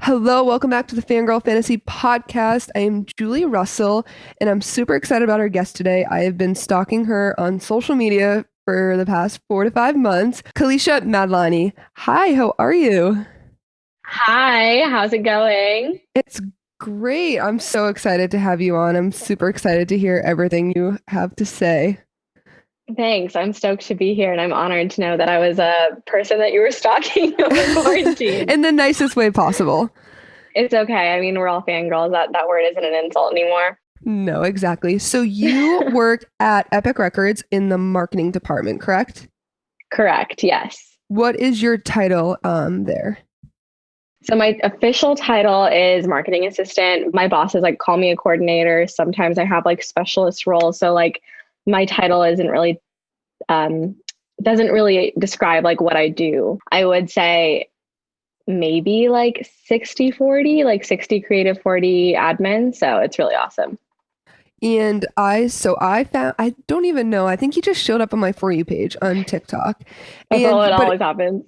Hello, welcome back to the Fangirl Fantasy Podcast. I am Julie Russell, and I'm super excited about our guest today. I have been stalking her on social media for the past 4 to 5 months. Kalesha Madlani. Hi, how are you? Hi, how's it going? It's great. I'm so excited to have you on. I'm super excited to hear everything you have to say. Thanks. I'm stoked to be here and I'm honored to know that I was a person that you were stalking over quarantine. In the nicest way possible. It's okay. I mean, we're all fangirls. That word isn't an insult anymore. No, exactly. So you work at Epic Records in the marketing department, correct? Correct. Yes. What is your title there? So my official title is marketing assistant. My bosses call me a coordinator. Sometimes I have specialist roles. So my title isn't really um doesn't really describe what I do. I would say maybe 60/40, 60 creative, 40 admin. So it's really awesome. And I found, I don't even know, I think you just showed up on my For You page on TikTok. That's all it always happens.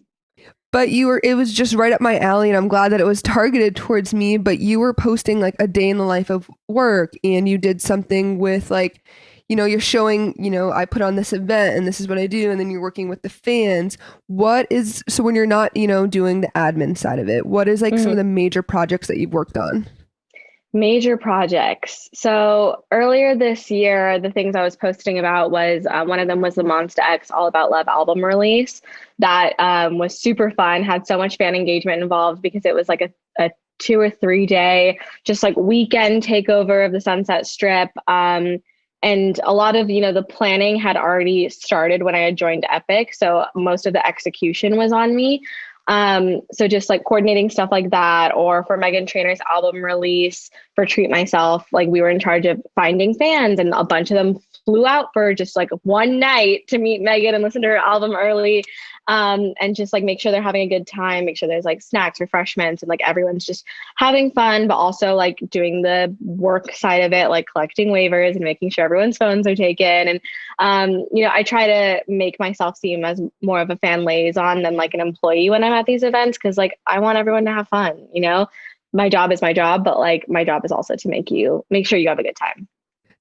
But it was just right up my alley, and I'm glad that it was targeted towards me. But you were posting like a day in the life of work, and you did something with you're showing, I put on this event and this is what I do. And then you're working with the fans. So when you're not, doing the admin side of it, what is some of the major projects that you've worked on? Major projects. So earlier this year, the things I was posting about was one of them was the Monsta X All About Love album release. That was super fun, had so much fan engagement involved because it was a 2 or 3 day, just weekend takeover of the Sunset Strip. And a lot of, the planning had already started when I had joined Epic. So most of the execution was on me. So just coordinating stuff like that, or for Megan Trainor's album release for Treat Myself, we were in charge of finding fans, and a bunch of them flew out for just one night to meet Megan and listen to her album early. And just make sure they're having a good time, make sure there's snacks, refreshments, and everyone's just having fun, but also doing the work side of it, collecting waivers and making sure everyone's phones are taken. And, I try to make myself seem as more of a fan liaison than an employee when I'm at these events. Cause I want everyone to have fun, my job is my job, but my job is also to make sure you have a good time.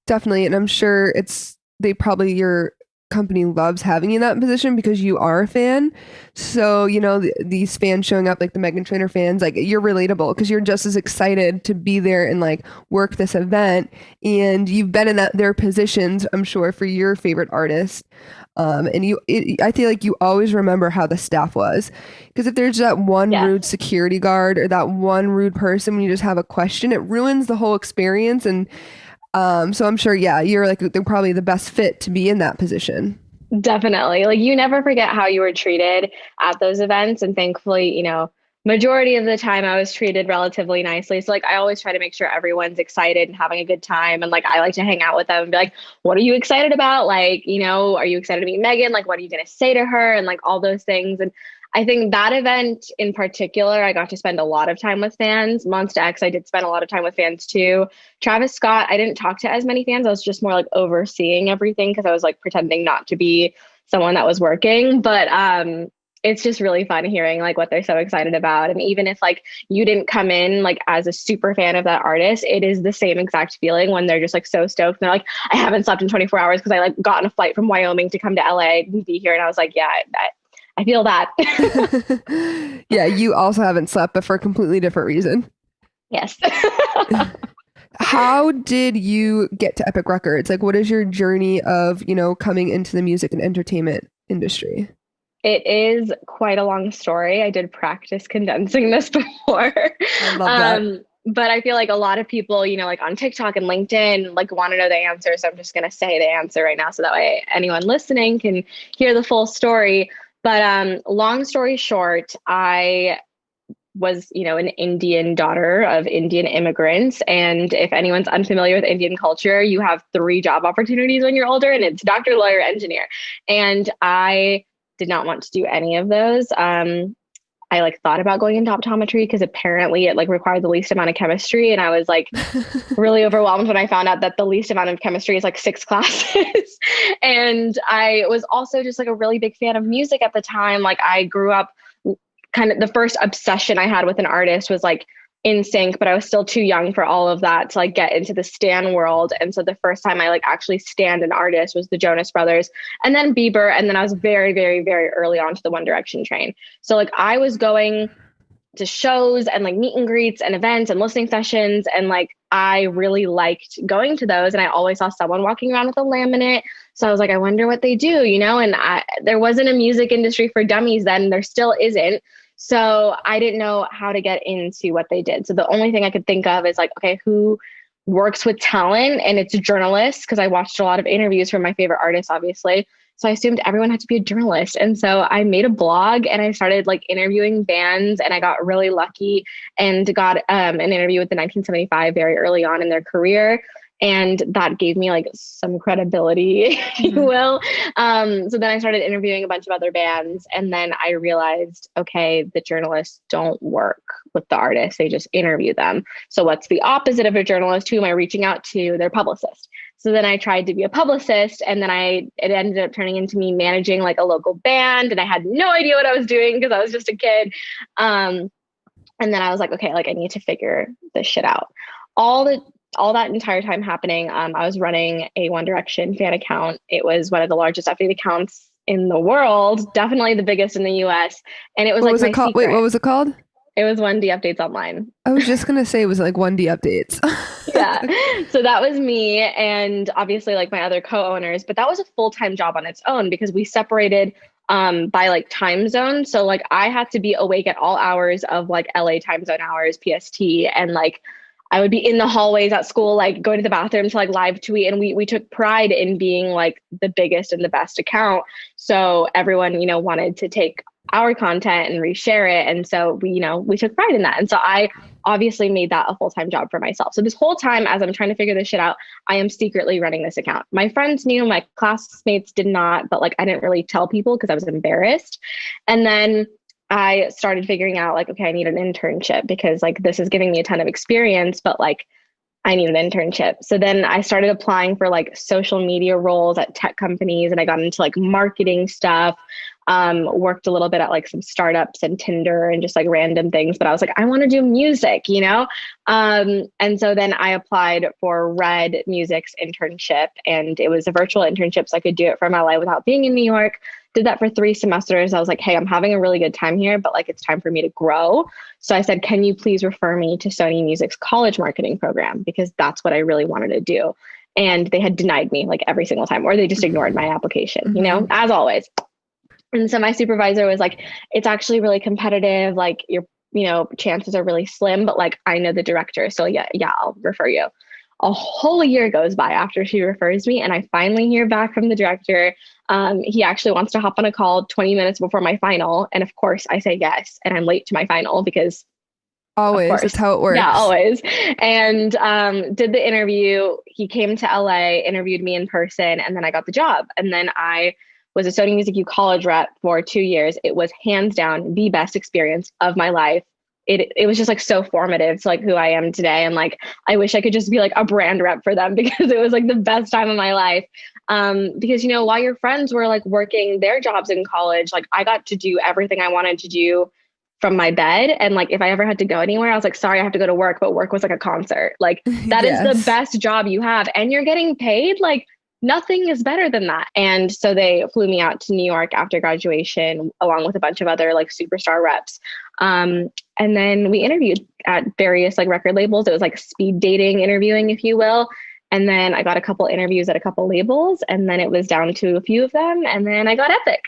Definitely. And I'm sure your company loves having you in that position because you are a fan. So, these fans showing up, like the Meghan Trainor fans, you're relatable because you're just as excited to be there and work this event. And you've been in their positions, I'm sure, for your favorite artist. I feel like you always remember how the staff was, because if there's that one rude security guard or that one rude person when you just have a question, it ruins the whole experience. And so I'm sure, yeah, they're probably the best fit to be in that position. Definitely. You never forget how you were treated at those events. And thankfully, majority of the time I was treated relatively nicely. So I always try to make sure everyone's excited and having a good time. And I like to hang out with them and be like, what are you excited about? Are you excited to meet Megan? What are you going to say to her? And all those things. And I think that event in particular, I got to spend a lot of time with fans. Monsta X, I did spend a lot of time with fans too. Travis Scott, I didn't talk to as many fans. I was just more overseeing everything because I was pretending not to be someone that was working. But it's just really fun hearing what they're so excited about. And even if you didn't come in as a super fan of that artist, it is the same exact feeling when they're just so stoked. And they're I haven't slept in 24 hours because I got on a flight from Wyoming to come to LA and be here. And I was yeah, I feel that. Yeah, you also haven't slept, but for a completely different reason. Yes. How did you get to Epic Records? What is your journey of, coming into the music and entertainment industry? It is quite a long story. I did practice condensing this before. I love that. But I feel a lot of people, on TikTok and LinkedIn, want to know the answer. So I'm just going to say the answer right now so that way anyone listening can hear the full story. But long story short, I was, an Indian daughter of Indian immigrants. And if anyone's unfamiliar with Indian culture, you have 3 job opportunities when you're older, and it's doctor, lawyer, engineer. And I did not want to do any of those. I thought about going into optometry because apparently it required the least amount of chemistry. And I was really overwhelmed when I found out that the least amount of chemistry is 6 classes. And I was also just a really big fan of music at the time. I grew up, kind of the first obsession I had with an artist was in sync, but I was still too young for all of that to like get into the stan world. And so the first time I like actually stanned an artist was the Jonas Brothers and then Bieber. And then I was very, very, very early on to the One Direction train. So like I was going to shows and like meet and greets and events and listening sessions. And like, I really liked going to those. And I always saw someone walking around with a laminate. So I was like, I wonder what they do, you know? And there wasn't a music industry for dummies then. There still isn't. So I didn't know how to get into what they did. So the only thing I could think of is like, okay, who works with talent? And it's journalists, because I watched a lot of interviews from my favorite artists, obviously. So I assumed everyone had to be a journalist. And so I made a blog and I started like interviewing bands, and I got really lucky and got an interview with the 1975 very early on in their career. And that gave me like some credibility, if you will. So then I started interviewing a bunch of other bands. And then I realized, okay, the journalists don't work with the artists. They just interview them. So what's the opposite of a journalist? Who am I reaching out to? Their publicist. So then I tried to be a publicist, and then it ended up turning into me managing like a local band. And I had no idea what I was doing because I was just a kid. And then I was like, okay, like I need to figure this shit out. All that entire time happening, I was running a One Direction fan account. It was one of the largest update accounts in the world, definitely the biggest in the US. And it was What like was my it called? secret. Wait, what was it called? It was 1D Updates Online. I was just gonna say it was like 1D updates. Yeah. So that was me, and obviously like my other co-owners, but that was a full-time job on its own because we separated by like time zone. So like I had to be awake at all hours of like LA time zone hours, PST, and like I would be in the hallways at school, like going to the bathroom to like live tweet. And we took pride in being like the biggest and the best account. So everyone, you know, wanted to take our content and reshare it. And so we took pride in that. And so I obviously made that a full-time job for myself. So this whole time, as I'm trying to figure this shit out, I am secretly running this account. My friends knew, my classmates did not, but like I didn't really tell people because I was embarrassed. And then I started figuring out like, okay, I need an internship because like this is giving me a ton of experience, but like I need an internship. So then I started applying for like social media roles at tech companies, and I got into like marketing stuff, worked a little bit at like some startups and Tinder and just like random things. But I was like, I want to do music, you know? And so then I applied for Red Music's internship, and it was a virtual internship. So I could do it from LA without being in New York. Did that for 3 semesters. I was like, hey, I'm having a really good time here, but like it's time for me to grow. So I said, can you please refer me to Sony Music's college marketing program? Because that's what I really wanted to do. And they had denied me like every single time, or they just ignored my application, you know, as always. And so my supervisor was like, it's actually really competitive. Like your, chances are really slim, but like, I know the director. So yeah, I'll refer you. A whole year goes by after she refers me, and I finally hear back from the director. He actually wants to hop on a call 20 minutes before my final. And of course I say yes. And I'm late to my final because always, that's how it works. Yeah, always. And did the interview. He came to LA, interviewed me in person, and then I got the job. And then I was a Sony Music U college rep for 2 years. It was hands down the best experience of my life. It was just like so formative to like who I am today. And like, I wish I could just be like a brand rep for them because it was like the best time of my life. Because, while your friends were like working their jobs in college, like I got to do everything I wanted to do from my bed. And like, if I ever had to go anywhere, I was like, sorry, I have to go to work, but work was like a concert. Like that is the best job you have. And you're getting paid. Like nothing is better than that. And so they flew me out to New York after graduation, along with a bunch of other like superstar reps. And then we interviewed at various like record labels. It was like speed dating interviewing, if you will. And then I got a couple interviews at a couple labels, and then it was down to a few of them. And then I got Epic.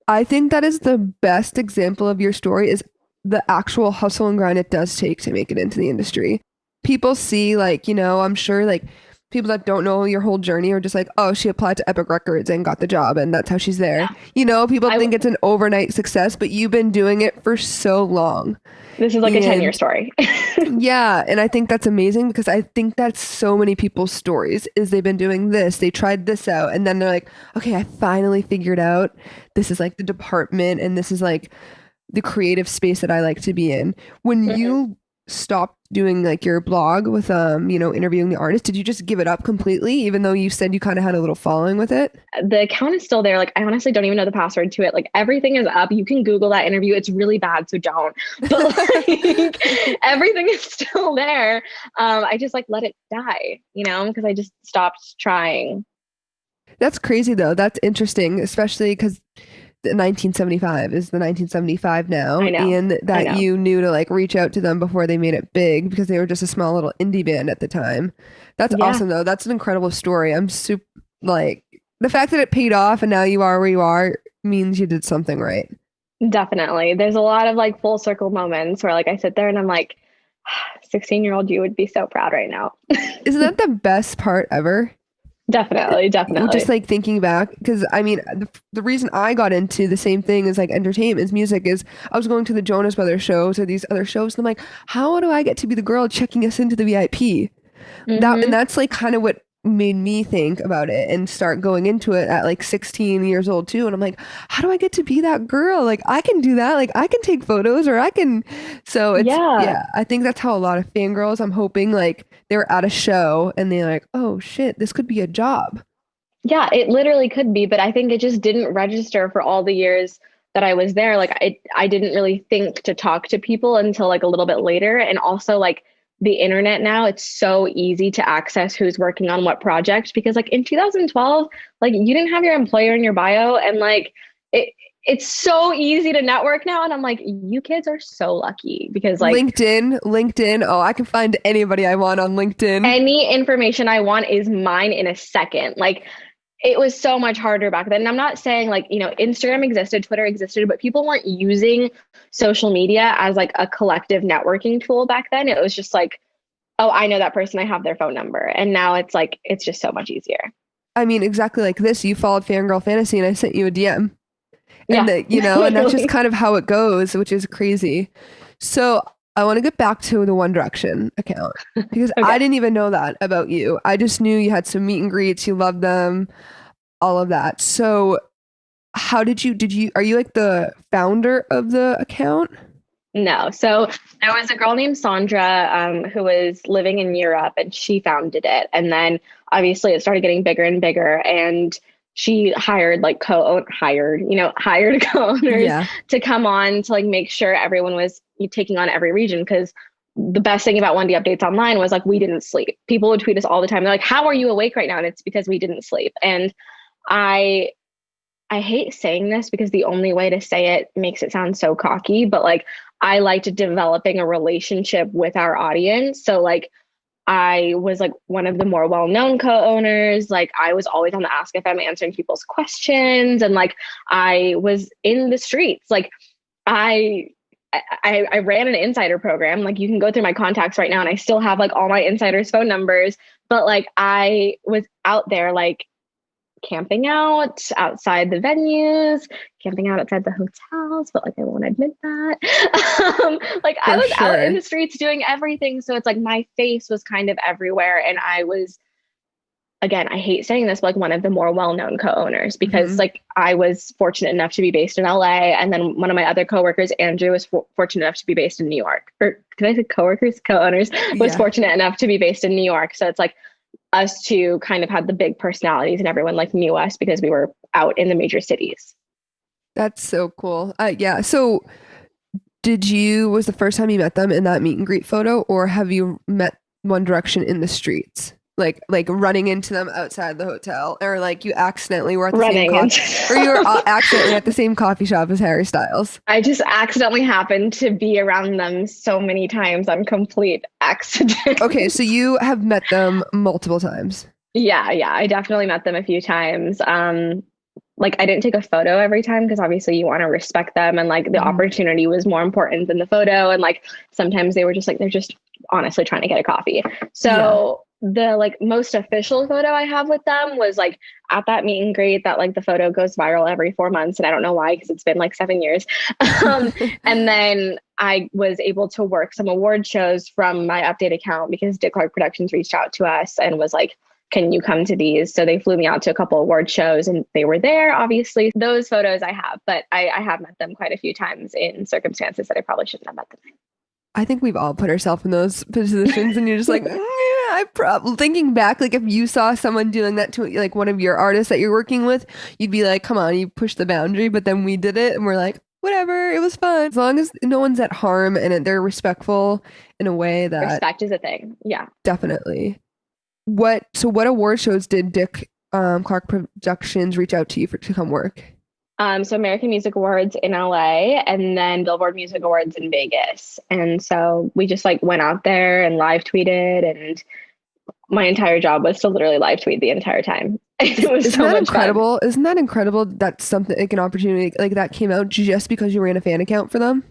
I think that is the best example of your story, is the actual hustle and grind it does take to make it into the industry. People see like, I'm sure like people that don't know your whole journey are just like, oh, she applied to Epic Records and got the job and that's how she's there. Yeah. People think it's an overnight success, but you've been doing it for so long. This is like a 10-year story. Yeah. And I think that's amazing because I think that's so many people's stories is they've been doing this, they tried this out, and then they're like, okay, I finally figured out this is like the department and this is like the creative space that I like to be in. When you stopped doing like your blog with interviewing the artist, did you just give it up completely, even though you said you kind of had a little following with it? The account is still there. Like I honestly don't even know the password to it. Like everything is up. You can Google that interview. It's really bad, so don't. But like Everything is still there. I just like let it die, because I just stopped trying. That's crazy though. That's interesting, especially because the 1975 is the 1975 now, I know. and I that know. you knew to like reach out to them before they made it big because they were just a small little indie band at the time. That's Yeah, awesome though. That's an incredible story. I'm super like the fact that it paid off and now you are where you are means you did something right. definitely. There's a lot of like full circle moments where like I sit there and I'm like, 16-year-old you would be so proud right now. Isn't that the best part ever? Definitely, Just definitely. like thinking back, because I mean, the reason I got into the same thing as like entertainment is music is I was going to the Jonas Brothers shows or these other shows, and I'm like, how do I get to be the girl checking us into the VIP? And Mm-hmm. that's like kind of what made me think about it and start going into it at like 16 years old too. And I'm like, how do I get to be that girl? Like I can do that. Like I can take photos or I can. So it's, Yeah. yeah, I think that's how a lot of fangirls, I'm hoping like they were at a show and they're like, oh shit, this could be a job. Yeah, it literally could be, but I think it just didn't register for all the years that I was there. Like I didn't really think to talk to people until like a little bit later. And also like the internet now, it's so easy to access who's working on what project because like in 2012, like you didn't have your employer in your bio and like it it's so easy to network now. And I'm like, you kids are so lucky because like LinkedIn. Oh, I can find anybody I want on LinkedIn. any information I want is mine in a second. Like it was so much harder back then. And I'm not saying like, Instagram existed, Twitter existed, but people weren't using social media as like a collective networking tool back then. It was just like, oh, I know that person, I have their phone number. And now it's like, it's just so much easier. I mean, exactly like this. You followed Fangirl Fantasy and I sent you a DM. And Yeah, and that's just literally. kind of how it goes, which is crazy. So I want to get back to the One Direction account because I Okay. didn't even know that about you. I just knew you had some meet and greets, you loved them, all of that. So how are you like the founder of the account? No. So there was a girl named Sandra who was living in Europe and she founded it. And then obviously it started getting bigger and bigger. And she hired like hired co-owners Yeah. to come on to like make sure everyone was taking on every region. Because the best thing about 1D updates online was like we didn't sleep. People would tweet us all the time. They're like, how are you awake right now? And it's because we didn't sleep. And I I hate saying this because the only way to say it makes it sound so cocky, but like I liked developing a relationship with our audience. So like I was like one of the more well-known co-owners. Like I was always on the Ask FM answering people's questions and like I was in the streets. Like I I ran an insider program. Like you can go through my contacts right now and I still have like all my insiders phone numbers, but like I was out there like camping out outside the venues, camping out outside the hotels, but like I won't admit that. Like I For was out in sure. the streets doing everything. So it's like my face was kind of everywhere. And I was, again, I hate saying this, but like one of the more well-known co-owners because Hmm. like I was fortunate enough to be based in LA. And then one of my other coworkers, Andrew, was fortunate enough to be based in New York. Or can I say coworkers? Co-owners was Yeah. fortunate enough to be based in New York. So it's like us two kind of had the big personalities and everyone like knew us because we were out in the major cities. That's so cool. Yeah. So was the first time you met them in that meet and greet photo, or have you met One Direction in the streets? Like running into them outside the hotel, or like you accidentally were at the same Running coffee, into or you were accidentally at the same coffee shop as Harry Styles. I just accidentally happened to be around them so many times on complete accident. Okay, so you have met them multiple times. Yeah, I definitely met them a few times. Like I didn't take a photo every time because obviously you want to respect them and like the Hmm. opportunity was more important than the photo and like sometimes they were just like they're just honestly trying to get a coffee. Yeah. So the like most official photo I have with them was like at that meet and greet that like the photo goes viral every 4 months and I don't know why because it's been like 7 years. um, and then I was able to work some award shows from my update account because Dick Clark Productions reached out to us and was like, can you come to these? So they flew me out to a couple award shows and they were there, obviously. Those photos I have, but I have met them quite a few times in circumstances that I probably shouldn't have met them I think we've all put ourselves in those positions, and you're just like, in. I probably thinking back, like if you saw someone doing that to like one of your artists that you're working with, you'd be like, come on, you push the boundary. But then we did it, and we're like, whatever, it was fun. As long as no one's at harm and they're respectful in a way that Respect is a thing. Yeah. definitely. What award shows did Dick Clark Productions reach out to you for to come work? So American Music Awards in LA and then Billboard Music Awards in Vegas. And so we just like went out there and live tweeted, and my entire job was to literally live tweet the entire time. It was Isn't so that much fun. incredible? Isn't that incredible that something like an opportunity like that came out just because you ran a fan account for them?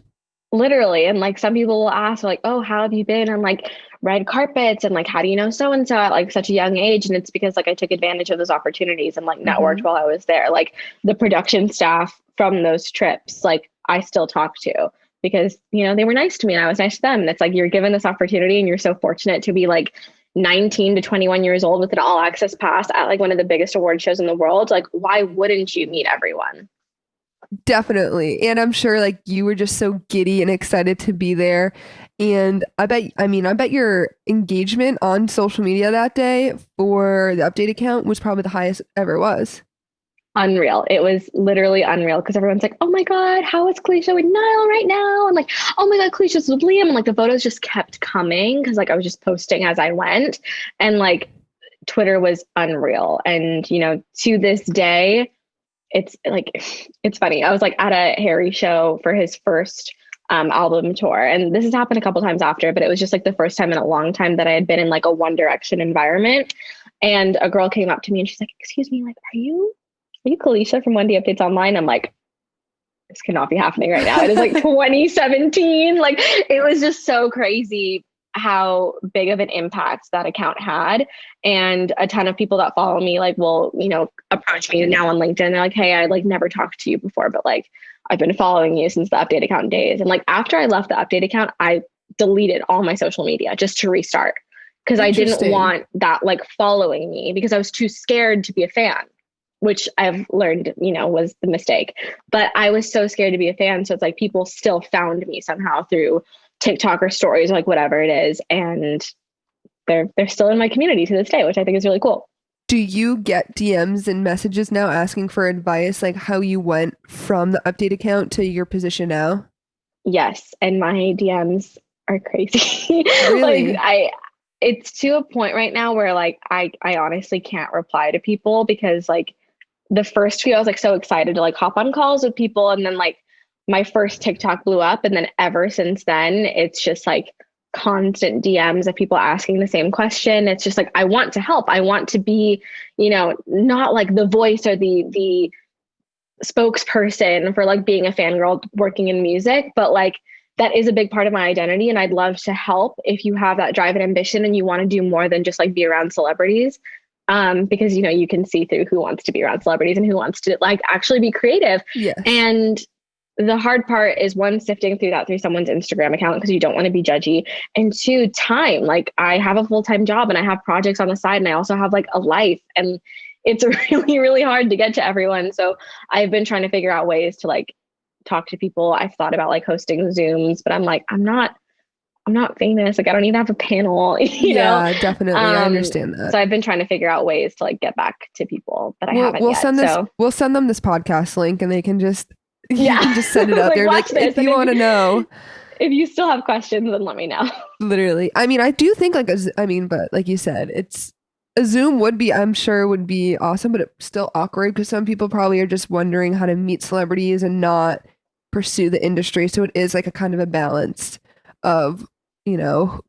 Literally. And like some people will ask like, "Oh, how have you been on like red carpets and like how do you know so and so at like such a young age?" And it's because like I took advantage of those opportunities and like networked Hmm. while I was there. Like the production staff from those trips, like I still talk to because, you know, they were nice to me and I was nice to them. And it's like you're given this opportunity and you're so fortunate to be like 19 to 21 years old with an all access pass at like one of the biggest award shows in the world. Like, why wouldn't you meet everyone? Definitely. And I'm sure like you were just so giddy and excited to be there. And I bet your engagement on social media that day for the update account was probably the highest ever was. Unreal. It was literally unreal because everyone's like, "Oh my God, how is Kalesha with Niall right now?" And like, "Oh my God, Kalesha's with Liam." And like the photos just kept coming because like I was just posting as I went. And like Twitter was unreal. And, you know, to this day, it's like, it's funny. I was like at a Harry show for his first album tour. And this has happened a couple times after, but it was just like the first time in a long time that I had been in like a One Direction environment. And a girl came up to me and she's like, "Excuse me, like, are you Kalesha from Wendy Updates Online?" I'm like, this cannot be happening right now. It is like 2017. Like it was just so crazy how big of an impact that account had. And a ton of people that follow me like will, you know, approach me now on LinkedIn. They're like, "Hey, I like never talked to you before, but like I've been following you since the update account days." And like after I left the update account, I deleted all my social media just to restart because I didn't Interesting. want that like following me because I was too scared to be a fan, which I've learned, you know, was the mistake. But I was so scared to be a fan. So it's like people still found me somehow through TikTok or stories, or like whatever it is. And they're still in my community to this day, which I think is really cool. Do you get DMs and messages now asking for advice, like how you went from the update account to your position now? Yes. And my DMs are crazy. Like Really? it's to a point right now where like I honestly can't reply to people because like the first few I was like so excited to like hop on calls with people, and then like my first TikTok blew up, and then ever since then it's just like constant DMs of people asking the same question. It's just like I want to help. I want to be, you know, not like the voice or the spokesperson for like being a fangirl working in music, but like that is a big part of my identity. And I'd love to help if you have that drive and ambition and you want to do more than just like be around celebrities. Because you know, you can see through who wants to be around celebrities and who wants to like actually be creative. Yes. And the hard part is one, sifting through that through someone's Instagram account because you don't want to be judgy. And two, time. Like I have a full-time job and I have projects on the side and I also have like a life. And it's really, really hard to get to everyone. So I've been trying to figure out ways to like talk to people. I've thought about like hosting Zooms, but I'm like, I'm not famous. Like I don't even have a panel, you know? Yeah, definitely. I understand that. So I've been trying to figure out ways to like get back to people, but I haven't yet. So We'll send them this podcast link and they can just you yeah, can just send it out like there like watch this. if you want to know. If you still have questions, then let me know. Literally. I mean, I do think like but like you said, it's a Zoom would be I'm sure would be awesome, but it's still awkward because some people probably are just wondering how to meet celebrities and not pursue the industry. So it is like a kind of a balance of, you know,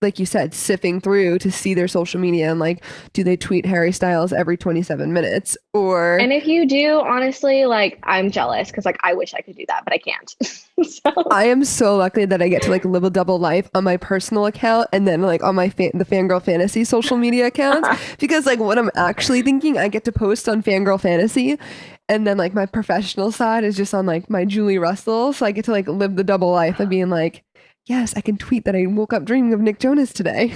like you said, sifting through to see their social media and like, do they tweet Harry Styles every 27 minutes? Or And if you do, honestly, like I'm jealous because like I wish I could do that, but I can't. So I am so lucky that I get to like live a double life on my personal account and then like on my the Fangirl Fantasy social media accounts because like what I'm actually thinking, I get to post on Fangirl Fantasy and then like my professional side is just on like my Julie Russell. So I get to like live the double life of being like, yes, I can tweet that I woke up dreaming of Nick Jonas today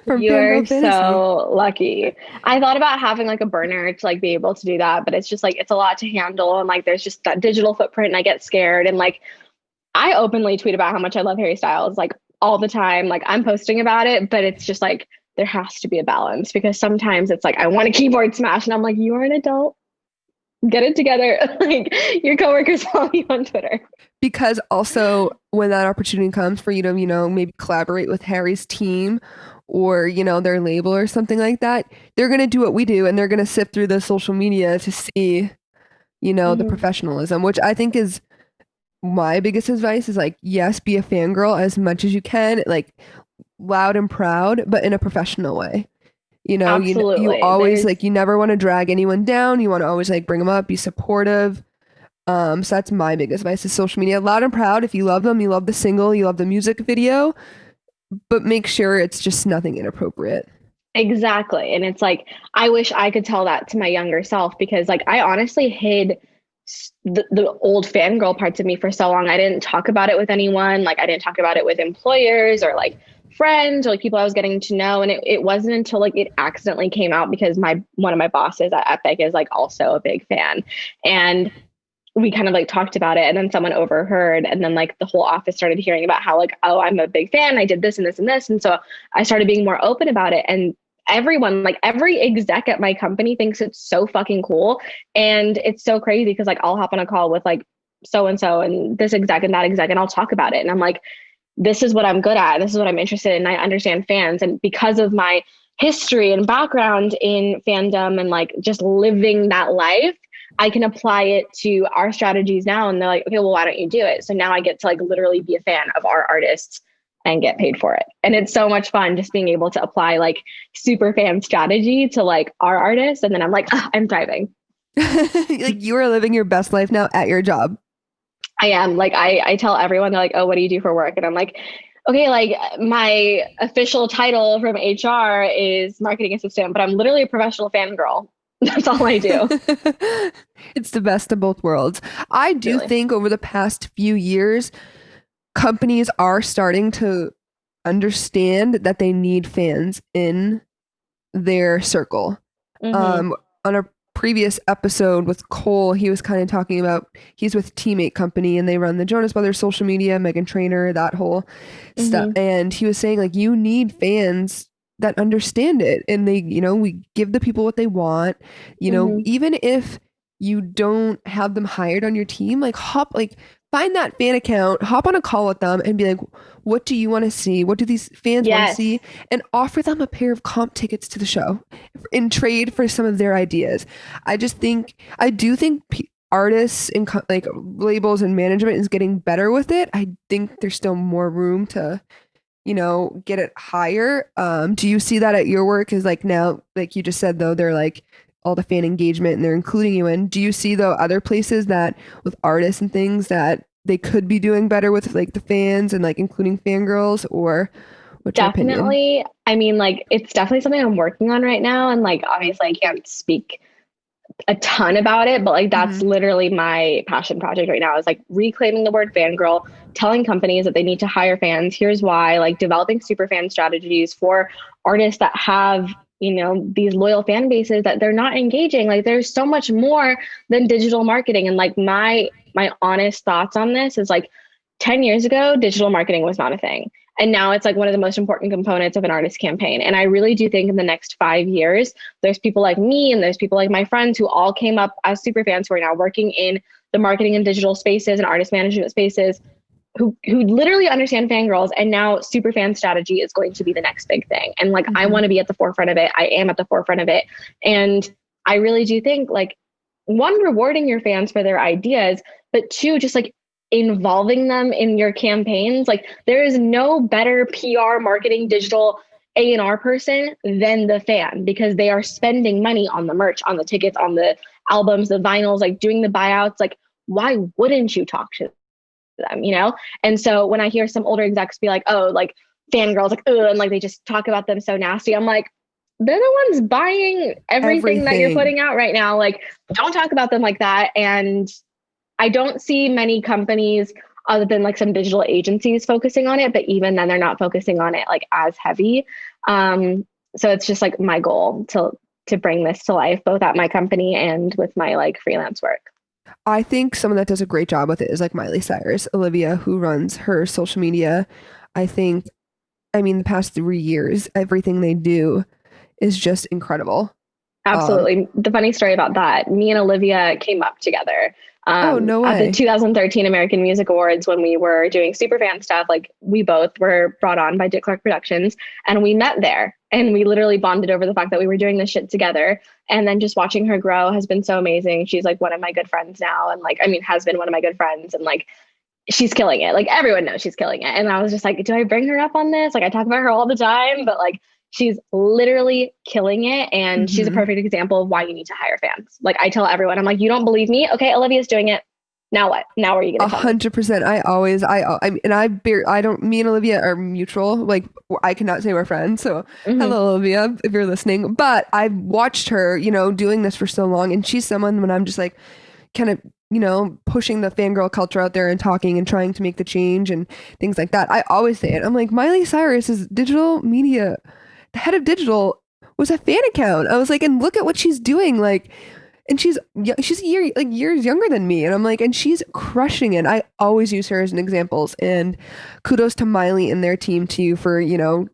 from you're Fangirl Fantasy. so lucky. I thought about having like a burner to like be able to do that, but it's just like it's a lot to handle and like there's just that digital footprint and I get scared and like I openly tweet about how much I love Harry Styles like all the time. Like I'm posting about it, but it's just like there has to be a balance because sometimes it's like I want a keyboard smash and I'm like, you are an adult. Get it together. Like your coworkers follow you on Twitter. Because also when that opportunity comes for you to, maybe collaborate with Harry's team or, their label or something like that, they're going to do what we do and they're going to sift through the social media to see, the Hmm. professionalism, which I think is my biggest advice is like, yes, be a fangirl as much as you can, like loud and proud, but in a professional way. You Absolutely. always There's like you never want to drag anyone down. You want to always like bring them up, be supportive. So that's my biggest advice is social media. Loud and proud. If you love them, you love the single, you love the music video, but make sure it's just nothing inappropriate. exactly. And it's like, I wish I could tell that to my younger self because, like, I honestly hid the old fangirl parts of me for so long. I didn't talk about it with anyone. Like, I didn't talk about it with employers or like friends or like people I was getting to know. And it wasn't until like it accidentally came out because my one of my bosses at Epic is like also a big fan. And we kind of like talked about it and then someone overheard and then like the whole office started hearing about how like, oh, I'm a big fan, I did this and this and this. And so I started being more open about it, and everyone, like every exec at my company thinks it's so fucking cool. And it's so crazy because like I'll hop on a call with like so and this exec and that exec and I'll talk about it and I'm like, this is what I'm good at, this is what I'm interested in, I understand fans. And because of my history and background in fandom and like just living that life, I can apply it to our strategies now. And they're like, okay, well, why don't you do it? So now I get to like literally be a fan of our artists and get paid for it. And it's so much fun just being able to apply like super fan strategy to like our artists. And then I'm like, I'm thriving. Like you are living your best life now at your job. I am like, I tell everyone, they're like, oh, what do you do for work? And I'm like, okay, like my official title from HR is marketing assistant, but I'm literally a professional fangirl. That's all I do. It's the best of both worlds. I do Truly. think over the past few years, companies are starting to understand that they need fans in their circle. Mm-hmm. On a previous episode with Cole, he was kind of talking about he's with Teammate Company and they run the Jonas Brothers social media, Megan Trainor, that whole stuff. Mm-hmm. And he was saying like you need fans that understand it and they, we give the people what they want, Mm-hmm. even if you don't have them hired on your team, like find that fan account, hop on a call with them and be like, what do you want to see? What do these fans want to Yes. see? And offer them a pair of comp tickets to the show in trade for some of their ideas. I do think artists and like labels and management is getting better with it. I think there's still more room to, get it higher. Do you see that at your work? Is like now, like you just said, though, they're like all the fan engagement and they're including you in. Do you see though other places that with artists and things that they could be doing better with like the fans and like including fangirls, or what's your opinion? Definitely. I mean, like, it's definitely something I'm working on right now. And, like, obviously, I can't speak a ton about it, but, like, that's Hmm. literally my passion project right now is like reclaiming the word fangirl, telling companies that they need to hire fans. Here's why, like, developing super fan strategies for artists that have, these loyal fan bases that they're not engaging. Like, there's so much more than digital marketing. And, like, my honest thoughts on this is like 10 years ago, digital marketing was not a thing. And now it's like one of the most important components of an artist campaign. And I really do think in the next 5 years, there's people like me and there's people like my friends who all came up as super fans who are now working in the marketing and digital spaces and artist management spaces who literally understand fangirls. And now super fan strategy is going to be the next big thing. And like, I Hmm. want to be at the forefront of it. I am at the forefront of it. And I really do think like, one, rewarding your fans for their ideas, but two, just like involving them in your campaigns. Like there is no better PR, marketing, digital A&R person than the fan because they are spending money on the merch, on the tickets, on the albums, the vinyls, like doing the buyouts. Like, why wouldn't you talk to them? And so when I hear some older execs be like, oh, like fangirls, like, ugh, and like they just talk about them so nasty, I'm like, they're the ones buying everything that you're Everything. putting out right now. Like, don't talk about them like that. And I don't see many companies other than like some digital agencies focusing on it, but even then they're not focusing on it like as heavy. So it's just like my goal to bring this to life, both at my company and with my like freelance work. I think someone that does a great job with it is like Miley Cyrus, Olivia, who runs her social media. I think, I mean, the past 3 years, everything they do is just incredible. Absolutely. The funny story about that, me and Olivia came up together Oh, no at the way. 2013 American Music Awards when we were doing Superfan stuff. Like we both were brought on by Dick Clark Productions and we met there and we literally bonded over the fact that we were doing this shit together. And then just watching her grow has been so amazing. She's like one of my good friends now. And like, I mean, has been one of my good friends. And like, she's killing it. Like everyone knows she's killing it. And I was just like, do I bring her up on this? Like I talk about her all the time, but like she's literally killing it. And she's a Hmm. perfect example of why you need to hire fans. Like I tell everyone, I'm like, you don't believe me? Okay, Olivia's doing it. Now what? Now what are you A going to tell me? 100%. I don't, me and Olivia are mutual. Like, I cannot say we're friends. So, Hmm. hello, Olivia, if you're listening. But I've watched her, doing this for so long. And she's someone when I'm just like, kind of, pushing the fangirl culture out there and talking and trying to make the change and things like that. I always say it. I'm like, Miley Cyrus is digital media, the head of digital was a fan account. I was like, and look at what she's doing. Like, and she's years younger than me, and I'm like, and she's crushing it. I always use her as an examples, and kudos to Miley and their team too for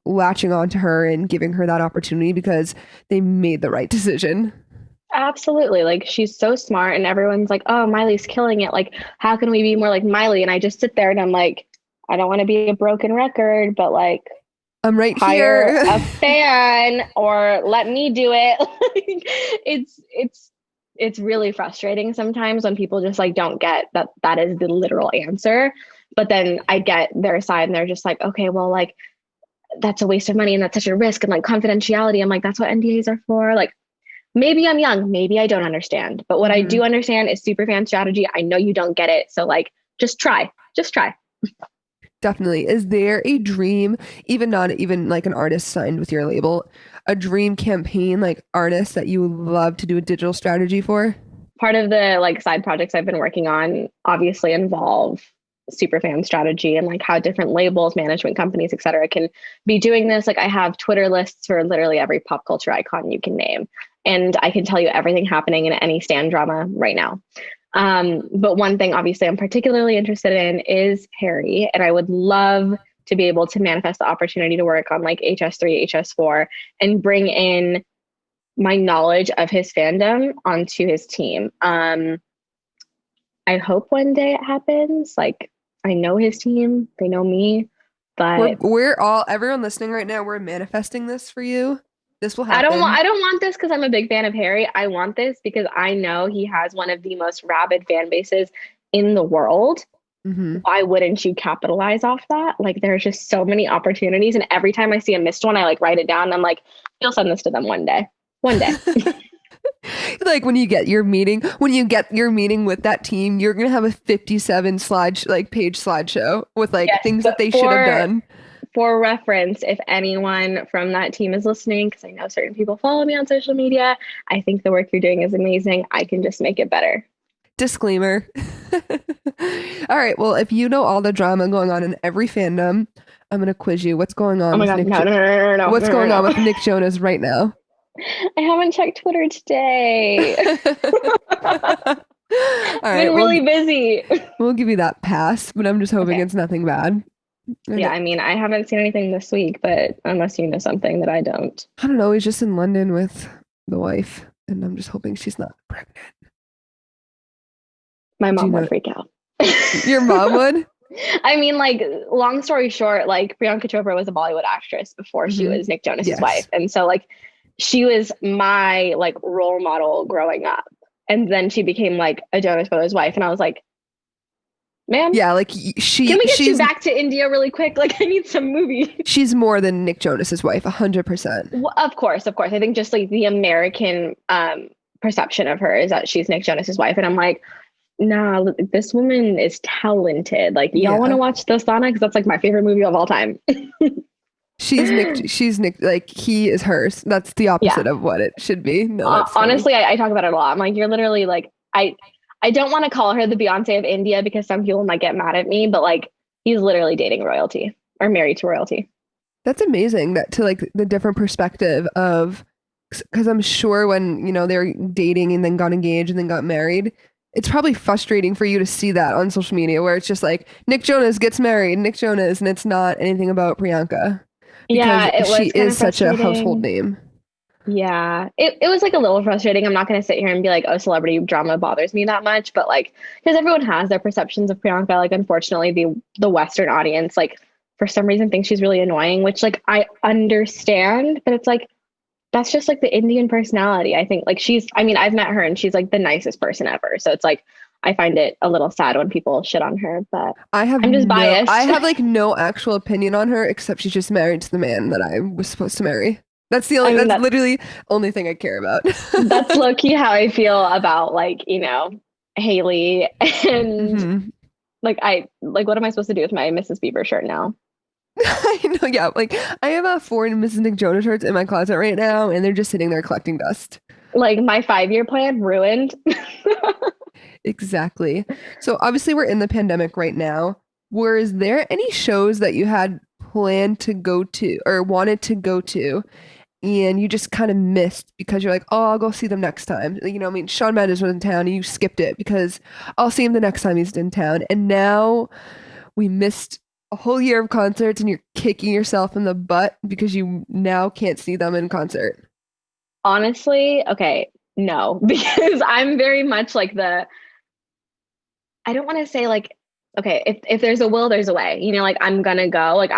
latching on to her and giving her that opportunity because they made the right decision. Absolutely. Like she's so smart and everyone's like, oh, Miley's killing it. Like, how can we be more like Miley? And I just sit there and I'm like, I don't want to be a broken record, but like I'm right hire here. a fan or let me do it. Like, it's really frustrating sometimes when people just like don't get that that is the literal answer. But then I get their side and they're just like, okay, well, like that's a waste of money and that's such a risk and like confidentiality. I'm like, that's what NDAs are for. Like maybe I'm young, maybe I don't understand. But what I Hmm. do understand is super fan strategy. I know you don't get it. So like just try. Just try. Definitely. Is there a dream, even not even like an artist signed with your label, a dream campaign like artist that you would love to do a digital strategy for? Part of the like side projects I've been working on obviously involve super fan strategy and like how different labels, management companies, et cetera, can be doing this. Like I have Twitter lists for literally every pop culture icon you can name. And I can tell you everything happening in any stan drama right now. But one thing obviously I'm particularly interested in is Harry. And I would love to be able to manifest the opportunity to work on like HS3, HS4, and bring in my knowledge of his fandom onto his team. I hope one day it happens. Like I know his team, they know me, We're but we're all everyone listening right now, we're manifesting this for you. This will I happen. don't want this because I'm a big fan of Harry. I want this because I know he has one of the most rabid fan bases in the world. Hmm. Why wouldn't you capitalize off that? Like there's just so many opportunities. And every time I see a missed one, I like write it down and I'm like, you'll send this to them one day. One day. Like when you get your meeting with that team, you're gonna have a 57 page slideshow with like Yes, things that but they should have done. for reference, if anyone from that team is listening, because I know certain people follow me on social media, I think the work you're doing is amazing. I can just make it better. Disclaimer. All right. Well, if you know all the drama going on in every fandom, I'm gonna quiz you. Oh my God, no, no, no, no, no, What's no, going no, on no. with Nick Jonas right now? I haven't checked Twitter today. All I've right. been really busy. We'll give you that pass, but I'm just hoping Okay. it's nothing bad. And Yeah, I mean, I haven't seen anything this week, but unless you know something that I don't. I don't know. He's just in London with the wife, and I'm just hoping she's not pregnant. My Do you mom know would freak out. your mom would? I mean, like, long story short, like, Priyanka Chopra was a Bollywood actress before she Hmm. was Nick Jonas's wife. Yes. And so, like, she was my, like, role model growing up. And then she became, like, a Jonas Brothers wife. And I was like, ma'am, Yeah, like can we get you she's back to India really quick? Like, I need some movie. she's more than Nick Jonas's wife, 100%. Well, of course, of course. I think just, like, the American perception of her is that she's Nick Jonas's wife. And I'm like, nah, this woman is talented. Like, y'all want to Yeah. watch Dostana? Because that's, like, my favorite movie of all time. She's Nick, like he is hers. That's the Yeah. opposite of what it should be. No, that's funny. Honestly, I talk about it a lot. I'm like, you're literally like, I don't want to call her the Beyonce of India because some people might get mad at me, but like, he's literally dating royalty or married to royalty. That's amazing that to like the different perspective of because I'm sure when they're dating and then got engaged and then got married, it's probably frustrating for you to see that on social media where it's just like Nick Jonas gets married, Nick Jonas, and it's not anything about Priyanka because Yeah, it she was kind is of such a household frustrating. name. Yeah, it was like a little frustrating. I'm not going to sit here and be like, oh, celebrity drama bothers me that much, but like, because everyone has their perceptions of Priyanka. Like, unfortunately, the Western audience, like, for some reason, thinks she's really annoying, which like I understand, but it's like that's just like the Indian personality. I think like she's. I mean, I've met her and she's like the nicest person ever. So it's like I find it a little sad when people shit on her, but I'm just I biased. have like no actual opinion on her except she's just married to the man that I was supposed to marry. That's the I only, mean that's that literally only thing I care about. that's low key how I feel about like Haley and hmm like like what am I supposed to do with my Mrs. Bieber shirt now? I know, yeah. Like I have a four Mrs. Nick Jonas shirts in my closet right now, and they're just sitting there collecting dust. Like my 5-year plan ruined. Exactly. So obviously we're in the pandemic right now. Was there any shows that you had planned to go to or wanted to go to and you just kind of missed because you're like, oh, I'll go see them next time. You know, I mean, Shawn Mendes was in town and you skipped it because I'll see him the next time he's in town. And now we missed a whole year of concerts and you're kicking yourself in the butt because you now can't see them in concert. Honestly, okay, no, because I'm very much like I don't want to say like, okay, if there's a will, there's a way. Like I'm gonna go. Like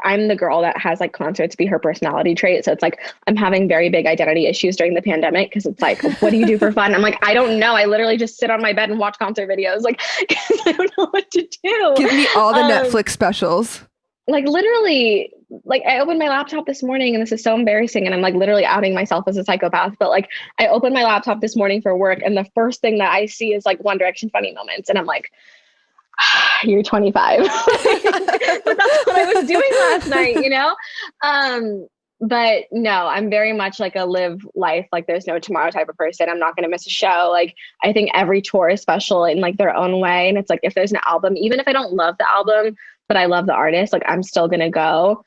I'm the girl that has like concerts be her personality trait. So it's like I'm having very big identity issues during the pandemic because it's like, what do you do for fun? I'm like, I don't know. I literally just sit on my bed and watch concert videos, like 'cause I don't know what to do. Give me all the Um, Netflix specials. like literally, like I opened my laptop this morning and this is so embarrassing and I'm like literally outing myself as a psychopath, but like I opened my laptop this morning for work and the first thing that I see is like One Direction funny moments and I'm like, you're 25. But that's what I was doing last night. But no, I'm very much like a live life like there's no tomorrow type of person. I'm not going to miss a show. Like I think every tour is special in like their own way, and it's like if there's an album, even if I don't love the album but I love the artist, like I'm still going to go.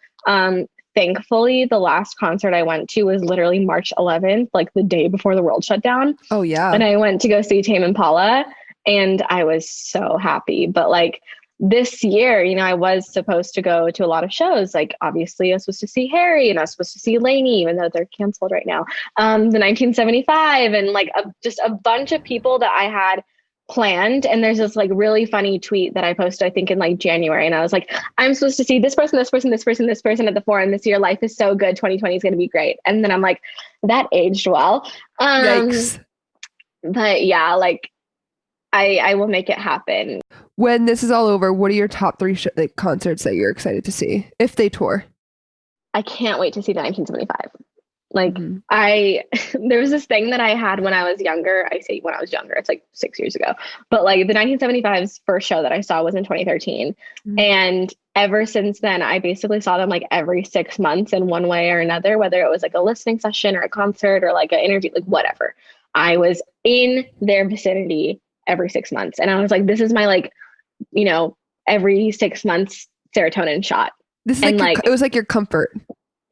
Thankfully the last concert I went to was literally March 11th, like the day before the world shut down, Oh yeah. and I went to go see Tame Impala, and I was so happy. But like this year, I was supposed to go to a lot of shows. Like obviously, I was supposed to see Harry, and I was supposed to see Lainey, even though they're canceled right now. The 1975, and like just a bunch of people that I had planned. And there's this like really funny tweet that I posted, I think in like January, and I was like, I'm supposed to see this person, this person, this person, this person at the Forum this year. Life is so good. 2020 is going to be great. And then I'm like, that aged well. Yikes. But yeah, like I will make it happen. When this is all over, what are your top three like concerts that you're excited to see if they tour? I can't wait to see the 1975. Like hmm there was this thing that I had when I was younger. I say when I was younger, it's like 6 years ago. But like the 1975's first show that I saw was in 2013. hmm And ever since then, I basically saw them like every 6 months in one way or another, whether it was like a listening session or a concert or like an interview, like whatever. I was in their vicinity every 6 months. And I was like, this is my like, you know, every 6 months serotonin shot. This is And like like it was like your comfort.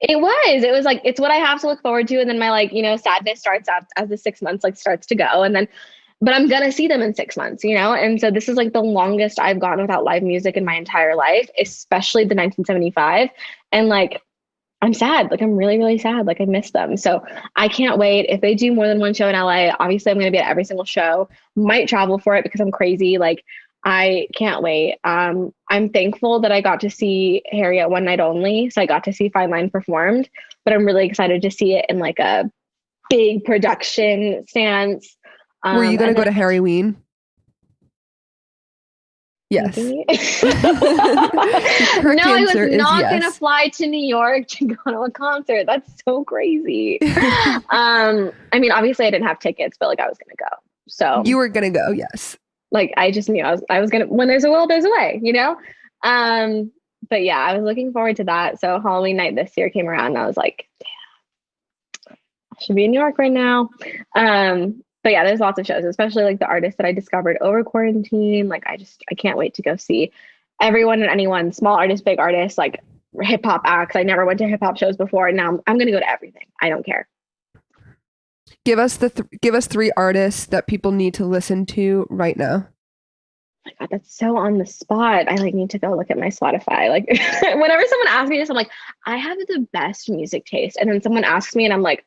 it was like it's what I have to look forward to. And then my like, sadness starts out as the 6 months like starts to go. And then but I'm gonna see them in 6 months. And so this is like the longest I've gone without live music in my entire life, especially the 1975. And like I'm sad. Like I'm really, really sad. Like I miss them. So I can't wait. If they do more than one show in LA, obviously I'm gonna be at every single show. Might travel for it because I'm crazy. Like I can't wait. I'm thankful that I got to see Harry at one night only. So I got to see Fine Line performed, but I'm really excited to see it in like a big production stance. Were you gonna And go then to Harry Ween? Yes. maybe. Her No, I was answer is not gonna yes. fly to New York to go to a concert. That's so crazy. I mean, obviously I didn't have tickets, but like I was gonna go. So You were gonna go, yes. like I just knew I was gonna when there's a will, there's a way. Um, but yeah, I was looking forward to that. So Halloween night this year came around and I was like, I should be in New York right now. But yeah, there's lots of shows, especially like the artists that I discovered over quarantine. Like I can't wait to go see everyone and anyone, small artists, big artists, like hip hop acts. I never went to hip hop shows before. And now I'm gonna go to everything. I don't care. Give us three artists that people need to listen to right now. My God, that's so on the spot. I like need to go look at my Spotify. Like whenever someone asks me this, I'm like, I have the best music taste. And then someone asks me and I'm like,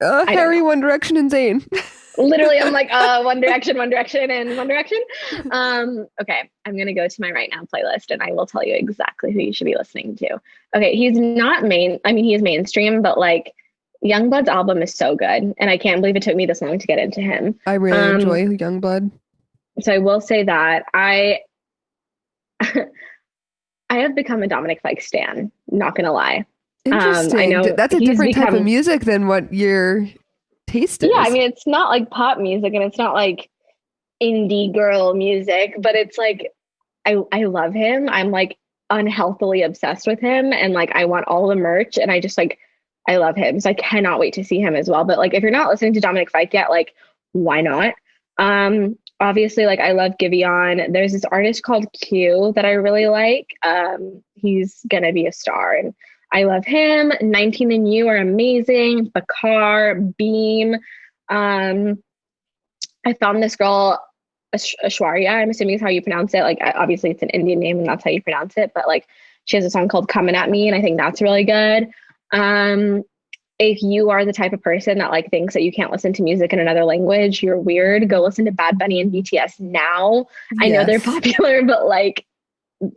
I don't Harry, know. One Direction, and Zayn. Literally, I'm like, One Direction, One Direction, and One Direction. Okay, I'm gonna go to my right now playlist, and I will tell you exactly who you should be listening to. Okay, he's not main. I mean, he is mainstream, but like, Youngblood's album is so good, and I can't believe it took me this long to get into him. I really enjoy Youngblood. So I will say that I have become a Dominic Fike stan. Not gonna lie. I Interesting. know That's a he's different type of become. music than what your taste Yeah, I is. mean, it's not like pop music, and it's not like indie girl music, but it's like I love him. I'm like unhealthily obsessed with him, and like I want all the merch, and I just like I love him. So I cannot wait to see him as well. But like if you're not listening to Dominic Fike yet, like why not? Obviously, like I love Giveon. There's this artist called Q that I really like. He's gonna be a star, and I love him. 19 and You are amazing. Bakar, Beam. Um, I found this girl, Ashwarya, I'm assuming is how you pronounce it. Like, obviously, it's an Indian name and that's how you pronounce it. But like, she has a song called Coming at Me, and I think that's really good. Um, if you are the type of person that like thinks that you can't listen to music in another language, you're weird. Go listen to Bad Bunny and BTS now. I know they're Yes. popular, but like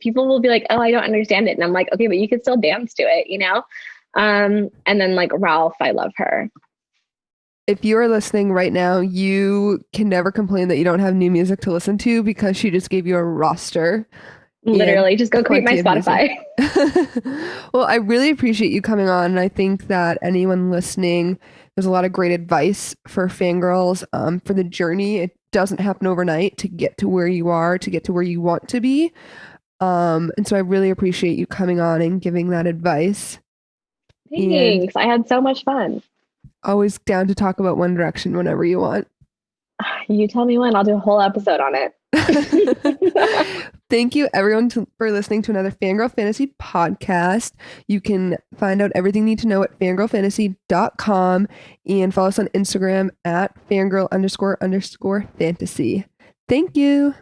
people will be like, "Oh, I don't understand it," and I'm like, "Okay, but you can still dance to it, you know." And then like Ralph, I love her. If you are listening right now, you can never complain that you don't have new music to listen to because she just gave you a roster and Literally, just go create my plenty of music. Spotify. Well, I really appreciate you coming on. And I think that anyone listening, there's a lot of great advice for fangirls for the journey. It doesn't happen overnight to get to where you are, to get to where you want to be. And so I really appreciate you coming on and giving that advice. And Thanks. I had so much fun. always down to talk about One Direction whenever you want. You tell me when. I'll do a whole episode on it. Thank you, everyone, for listening to another Fangirl Fantasy podcast. You can find out everything you need to know at fangirlfantasy.com and follow us on Instagram at fangirl__fantasy. Thank you.